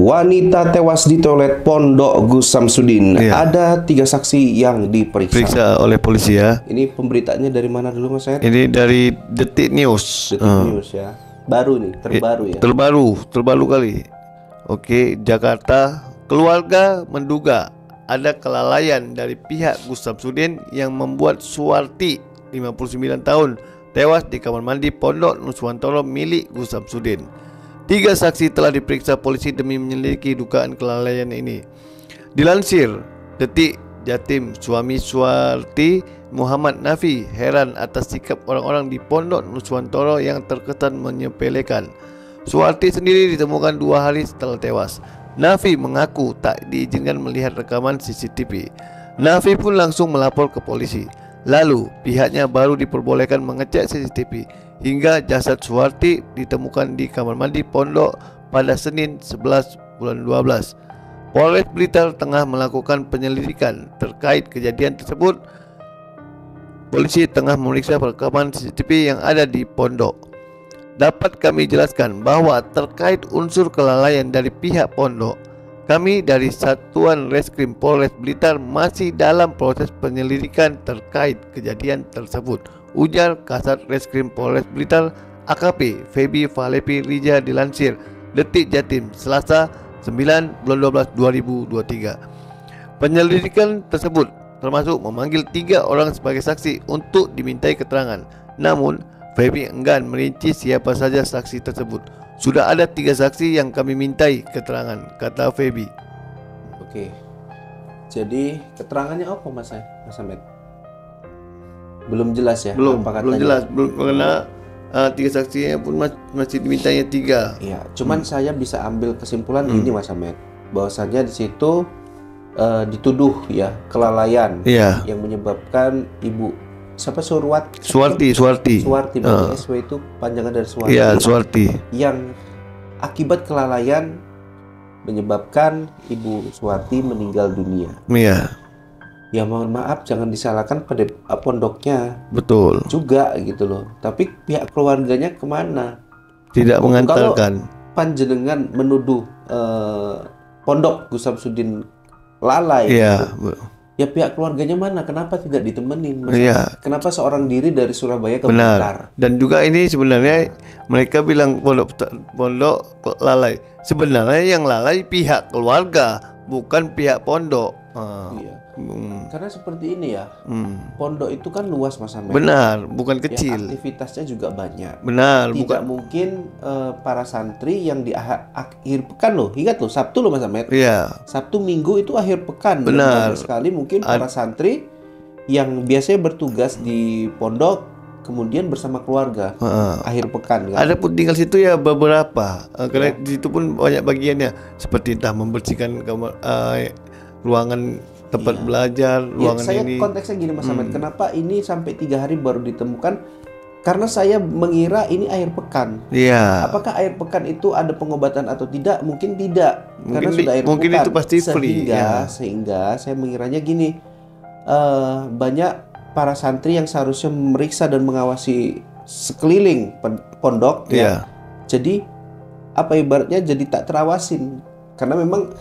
Wanita tewas di toilet Pondok Gus Samsudin. Ada 3 saksi yang diperiksa oleh polisi ya. Ini pemberitaannya dari mana dulu Mas Said? Ini dari Detik News. Detik News ya. Baru nih, terbaru ya. Terbaru kali. Oke, Jakarta. Keluarga menduga ada kelalaian dari pihak Gus Samsudin yang membuat Suwarti 59 tahun tewas di kamar mandi Pondok Nuswantoro milik Gus Samsudin. 3 saksi telah diperiksa polisi demi menyelidiki dugaan kelalaian ini. Dilansir Detik, Jatim, suami Suwarti Muhammad Nafi heran atas sikap orang-orang di Pondok Nuswantoro yang terkesan menyepelekan. Suwarti sendiri ditemukan 2 hari setelah tewas. Nafi mengaku tak diizinkan melihat rekaman CCTV. Nafi pun langsung melapor ke polisi. Lalu pihaknya baru diperbolehkan mengecek CCTV hingga jasad Suwarti ditemukan di kamar mandi pondok pada Senin 11 bulan 12. Polres Blitar tengah melakukan penyelidikan terkait kejadian tersebut. Polisi tengah memeriksa rekaman CCTV yang ada di pondok. Dapat kami jelaskan bahwa terkait unsur kelalaian dari pihak pondok, kami dari Satuan Reskrim Polres Blitar masih dalam proses penyelidikan terkait kejadian tersebut, ujar Kasat Reskrim Polres Blitar AKP Feby Valepi Rija dilansir Detik Jatim Selasa 9 bulan 12 2023. Penyelidikan tersebut termasuk memanggil 3 orang sebagai saksi untuk dimintai keterangan. Namun Feby enggan merinci siapa saja saksi tersebut. Sudah ada 3 saksi yang kami mintai keterangan, kata Feby. Oke. Jadi keterangannya apa Mas Ahmed? Belum jelas ya? Belum jelas, karena 3 saksinya pun masih dimintanya 3. Iya, cuman saya bisa ambil kesimpulan ini Mas Ahmed, bahwasanya di situ dituduh ya kelalaian yang menyebabkan ibu Suwarti SW itu panjangan dari Suwarti. Iya, Suwarti. Yang akibat kelalaian menyebabkan ibu Suwarti meninggal dunia. Iya. Ya mohon maaf, jangan disalahkan pada pondoknya. Betul. Juga gitu loh. Tapi pihak keluarganya kemana? Tidak mengantarkan. Kalau panjenengan menuduh pondok Gus Samsudin lalai. Iya. Gitu, ya pihak keluarganya mana? Kenapa tidak ditemenin? Iya. Kenapa seorang diri dari Surabaya ke Blitar? Dan juga ini sebenarnya mereka bilang pondok lalai. Sebenarnya yang lalai pihak keluarga, bukan pihak pondok. Iya. Karena seperti ini ya. Pondok itu kan luas Mas Ahmed. Benar, bukan kecil. Ya, aktivitasnya juga banyak. Benar, tidak mungkin para santri yang di akhir pekan loh. Ingat loh, Sabtu loh Mas Ahmed. Iya. Sabtu Minggu itu akhir pekan. Benar. Sekali mungkin para santri yang biasanya bertugas di pondok kemudian bersama keluarga akhir pekan kan. Ada pun tinggal situ ya beberapa. Karena di situ pun banyak bagiannya seperti entah membersihkan kamar, ruangan tempat belajar, ruangan saya ini. Konteksnya gini Mas Ahmed, kenapa ini sampai 3 hari baru ditemukan? Karena saya mengira ini akhir pekan. Iya. Apakah akhir pekan itu ada pengobatan atau tidak? Mungkin tidak. Karena sudah akhir mungkin pekan. Itu pasti free. Sehingga saya mengiranya gini, banyak para santri yang seharusnya memeriksa dan mengawasi sekeliling pondok ya. Jadi apa ibaratnya jadi tak terawasin. Karena memang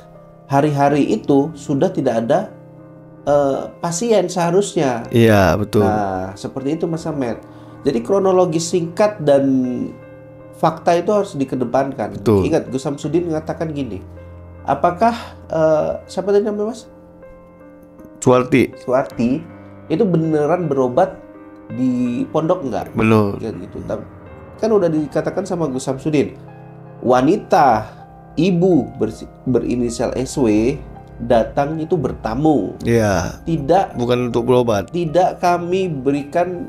hari-hari itu sudah tidak ada pasien seharusnya. Iya, betul. Nah, seperti itu Mas Ahmed. Jadi kronologi singkat dan fakta itu harus dikedepankan. Betul. Ingat Gus Samsudin mengatakan gini. Apakah siapa tadi namanya Mas? Suwarti itu beneran berobat di pondok enggak? Belum. Gitu. Kan udah dikatakan sama Gus Samsudin. Wanita ibu berinisial SW datang itu bertamu. Iya. Tidak, bukan untuk berobat. Tidak kami berikan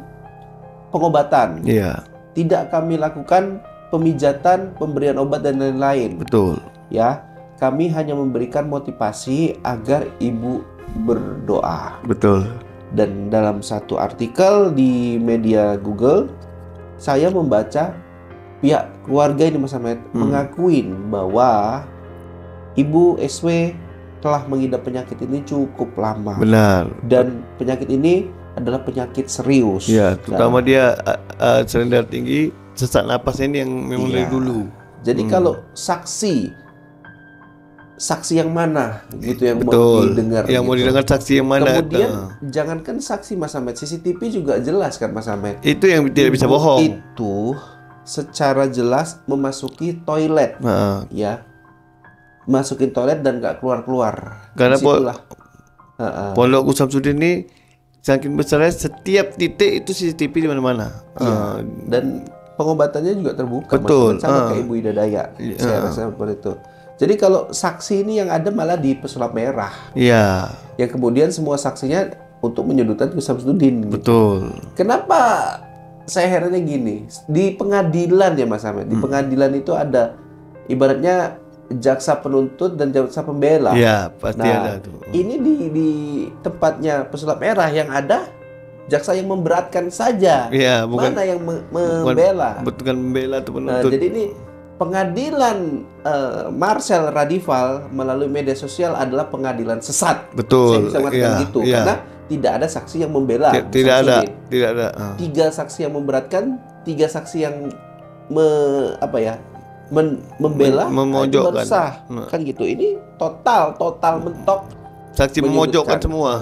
pengobatan. Iya. Tidak kami lakukan pemijatan, pemberian obat dan lain-lain. Betul. Ya, kami hanya memberikan motivasi agar ibu berdoa. Betul. Dan dalam satu artikel di media Google, saya membaca pihak keluarga ini Mas Ahmed mengakuin bahwa ibu SW telah mengidap penyakit ini cukup lama. Benar. Dan penyakit ini adalah penyakit serius. Ya, terutama dia sering darah tinggi, sesak napas ini yang memang dari dulu. Jadi kalau saksi saksi yang mana gitu yang Betul. mau didengar. Yang mau didengar saksi yang mana? Kemudian jangankan saksi Mas Ahmed, CCTV juga jelas kan Mas Ahmed. Itu yang tidak bisa bohong. Itu secara jelas memasuki toilet, ya, masukin toilet dan nggak keluar. Karena Pondok Gus Samsudin ini saking besarnya, setiap titik itu CCTV di mana-mana. Dan pengobatannya juga terbuka. Betul. Sama kayak Ibu Ida Dayak. Saya rasa seperti itu. Jadi kalau saksi ini yang ada malah di pesulap merah. Iya. Yang kemudian semua saksinya untuk menyudutkan Gus Samsudin. Betul. Kenapa saya herannya gini? Di pengadilan ya Mas Ahmed. Di pengadilan itu ada ibaratnya jaksa penuntut dan jaksa pembela. Iya, pasti ada tuh. Ini di tempatnya pesulap merah yang ada jaksa yang memberatkan saja. Iya, bukan. Mana yang membela? Bukan membela atau penuntut. Jadi ini pengadilan Marcel Radival melalui media sosial adalah pengadilan sesat. Betul. Saya bisa mengatakan gitu karena tidak ada saksi yang membela. Tidak ada. 3 saksi yang memberatkan, 3 saksi yang membela, memojokkan. sah. Kan gitu. Ini total mentok. Saksi memojokkan semua.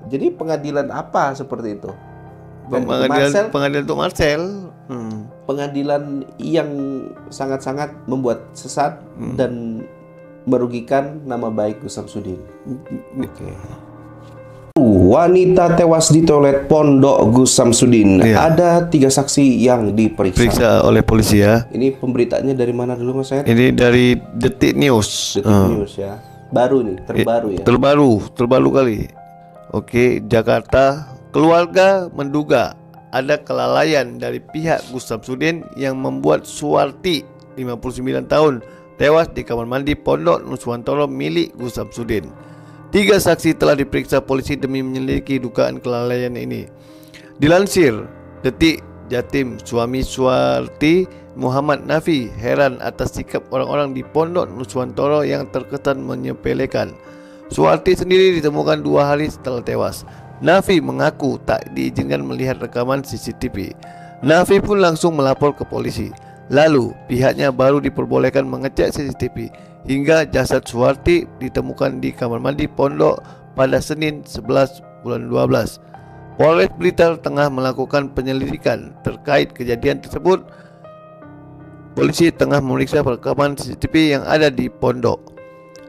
Jadi pengadilan apa seperti itu? Pengadilan untuk Marcel. Pengadilan yang sangat-sangat membuat sesat dan merugikan nama baik Gus Samsudin. Oke. Wanita tewas di toilet Pondok Gus Samsudin. Ada 3 saksi yang diperiksa oleh polisi ya. Ini pemberitaannya dari mana dulu Mas Ed? Ini dari Detik News. Detik News ya. Baru nih, terbaru ya. Terbaru kali. Oke, Jakarta. Keluarga menduga ada kelalaian dari pihak Gus Samsudin yang membuat Suwarti 59 tahun tewas di kamar mandi Pondok Nuswantoro milik Gus Samsudin. 3 saksi telah diperiksa polisi demi menyelidiki dugaan kelalaian ini. Dilansir Detik Jatim, suami Suwarti Muhammad Nafi heran atas sikap orang-orang di Pondok Nuswantoro yang terkesan menyepelekan. Suwarti sendiri ditemukan 2 hari setelah tewas. Nafi mengaku tak diizinkan melihat rekaman CCTV. Nafi pun langsung melapor ke polisi. Lalu pihaknya baru diperbolehkan mengecek CCTV hingga jasad Suwarti ditemukan di kamar mandi pondok pada Senin 11 bulan 12. Polres Blitar tengah melakukan penyelidikan terkait kejadian tersebut. Polisi tengah memeriksa rekaman CCTV yang ada di pondok.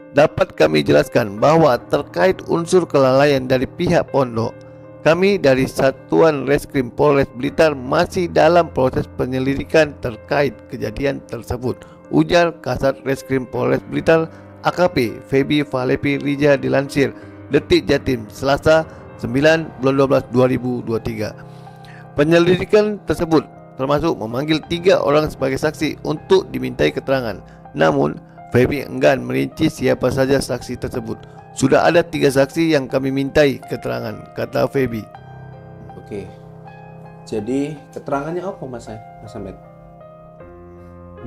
Dapat kami jelaskan bahwa terkait unsur kelalaian dari pihak pondok, kami dari Satuan Reskrim Polres Blitar masih dalam proses penyelidikan terkait kejadian tersebut, ujar Kasat Reskrim Polres Blitar AKP Feby Falepi Rija dilansir Detik Jatim Selasa 9 bulan 12 2023. Penyelidikan tersebut termasuk memanggil 3 orang sebagai saksi untuk dimintai keterangan. Namun Feby enggan merinci siapa saja saksi tersebut. Sudah ada 3 saksi yang kami mintai keterangan, kata Feby. Oke. Jadi keterangannya apa Mas Ahmed?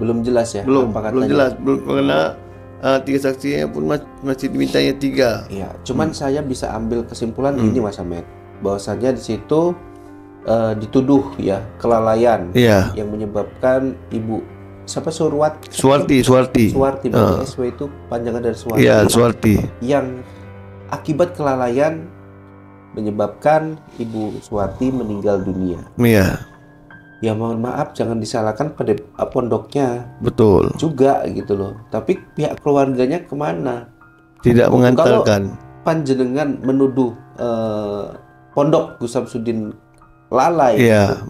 Belum jelas ya? Belum jelas. Karena 3 saksinya pun masih dimintanya 3. Iya, cuman saya bisa ambil kesimpulan ini Mas Ahmed, bahwasannya di situ dituduh ya kelalaian yang menyebabkan Ibu Suwarti. Berarti SW itu panjangan dari Suwarti. Iya, Suwarti. Yang akibat kelalaian menyebabkan Ibu Suwarti meninggal dunia. Iya. Ya mohon maaf, jangan disalahkan pada pondoknya. Betul. Juga gitu loh. Tapi pihak keluarganya kemana? Tidak mengantarkan. Kalau panjenengan menuduh pondok Gus Samsudin lalai. Iya.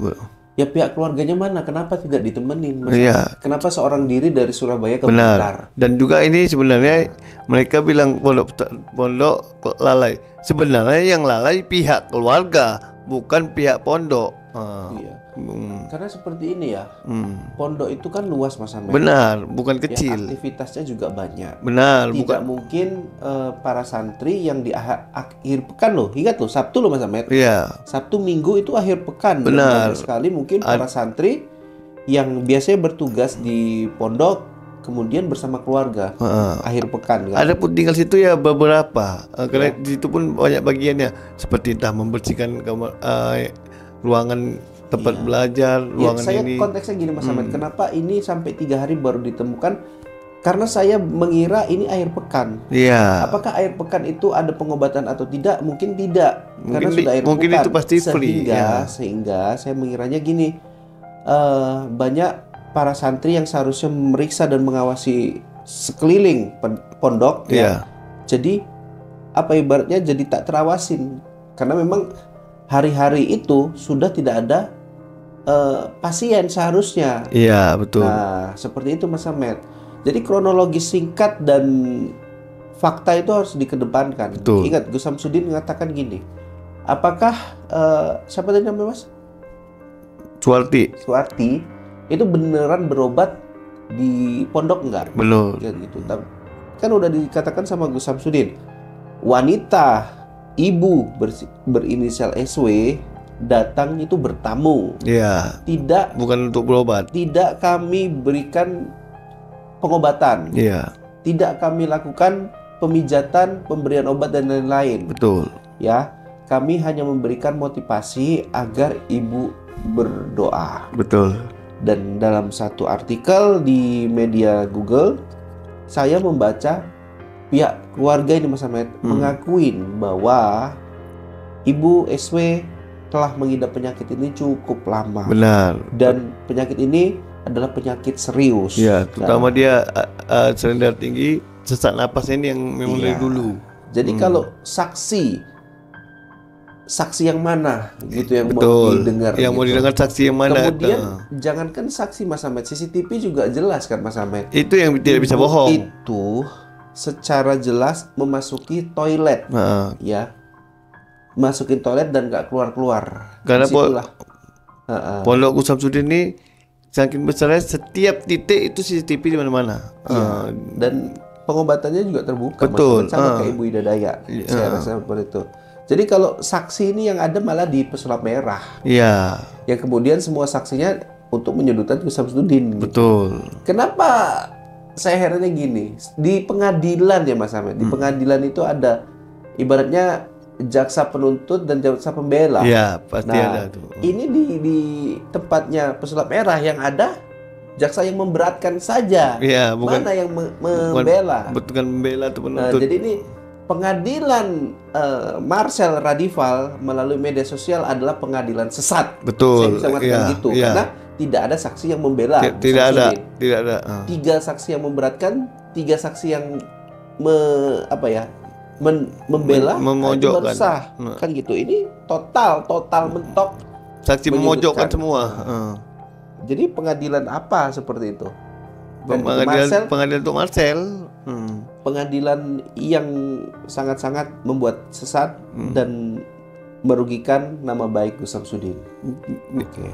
Ya pihak keluarganya mana? Kenapa tidak ditemenin? Iya. Kenapa seorang diri dari Surabaya ke Blitar? Dan juga ini sebenarnya mereka bilang pondok lalai. Sebenarnya yang lalai pihak keluarga, bukan pihak pondok. Iya. Karena seperti ini ya. Pondok itu kan luas Mas Ahmed. Benar, bukan kecil. Ya, aktivitasnya juga banyak. Benar, Tidak mungkin para santri yang di akhir pekan loh. Ingat loh, Sabtu loh Mas Ahmed. Iya. Sabtu Minggu itu akhir pekan. Benar. Banyak sekali mungkin para santri yang biasanya bertugas di pondok kemudian bersama keluarga akhir pekan kan. Ada pun tinggal situ ya beberapa. Karena di situ pun banyak bagiannya seperti entah membersihkan kamar, ruangan tempat belajar, ruangan saya ini. Konteksnya gini Mas Ahmed, kenapa ini sampai 3 hari baru ditemukan? Karena saya mengira ini akhir pekan. Iya. Apakah akhir pekan itu ada pengobatan atau tidak? Mungkin tidak. Karena Mungkin sudah akhir mungkin pekan. itu pasti free. Sehingga saya mengiranya gini, banyak para santri yang seharusnya memeriksa dan mengawasi sekeliling pondok. Ya. Jadi apa ibaratnya jadi tak terawasin. Karena memang hari-hari itu sudah tidak ada pasien seharusnya. Iya, betul. Nah, seperti itu Mas Ahmed. Jadi kronologi singkat dan fakta itu harus dikedepankan. Betul. Ingat, Gus Samsudin mengatakan gini. Apakah siapa tadi namanya Mas? Suwarti itu beneran berobat di pondok enggak? Belum. Ya, gitu. Kan udah dikatakan sama Gus Samsudin. Wanita ibu berinisial SW datang itu bertamu. Iya. Tidak, bukan untuk berobat. Tidak kami berikan pengobatan. Iya. Tidak kami lakukan pemijatan, pemberian obat dan lain-lain. Betul. Ya, kami hanya memberikan motivasi agar ibu berdoa. Betul. Dan dalam satu artikel di media Google, saya membaca pihak keluarga ini Mas Ahmed mengakuin bahwa ibu SW telah mengidap penyakit ini cukup lama. Benar. Dan penyakit ini adalah penyakit serius. Ya, terutama dia sering darah tinggi, sesak napas ini yang memang dari dulu. Jadi kalau saksi yang mana gitu yang Betul. mau didengar? Yang mau didengar saksi yang mana? Kemudian jangankan saksi Mas Ahmed, CCTV juga jelas kan Mas Ahmed. Itu yang tidak bisa bohong. Itu secara jelas memasuki toilet, ya, masukin toilet dan nggak keluar. Karena Pondok Gus Samsudin ini saking besarnya, setiap titik itu CCTV di mana-mana. Dan pengobatannya juga terbuka. Betul. Sama kayak Ibu Ida Dayak. Saya rasa seperti itu. Jadi kalau saksi ini yang ada malah di pesulap merah. Iya. Yang kemudian semua saksinya untuk menyudutkan Gus Samsudin. Betul. Kenapa saya herannya gini? Di pengadilan ya Mas Ahmed. Di pengadilan itu ada ibaratnya jaksa penuntut dan jaksa pembela. Iya, pasti ada tuh. Ini di tempatnya pesulap merah yang ada jaksa yang memberatkan saja. Iya, bukan. Mana yang membela? Bukan membela atau penuntut. Jadi ini pengadilan Marcel Radival melalui media sosial adalah pengadilan sesat. Betul. Saya bisa mengatakan gitu. Karena tidak ada saksi yang membela. Tidak ada. 3 saksi yang memberatkan, 3 saksi yang membela, memojokkan, kan gitu. Ini total mentok. Saksi memojokkan semua. Jadi pengadilan apa seperti itu? Pengadilan untuk Marcel. Pengadilan yang sangat-sangat membuat sesat dan merugikan nama baik Gus Samsudin. Oke.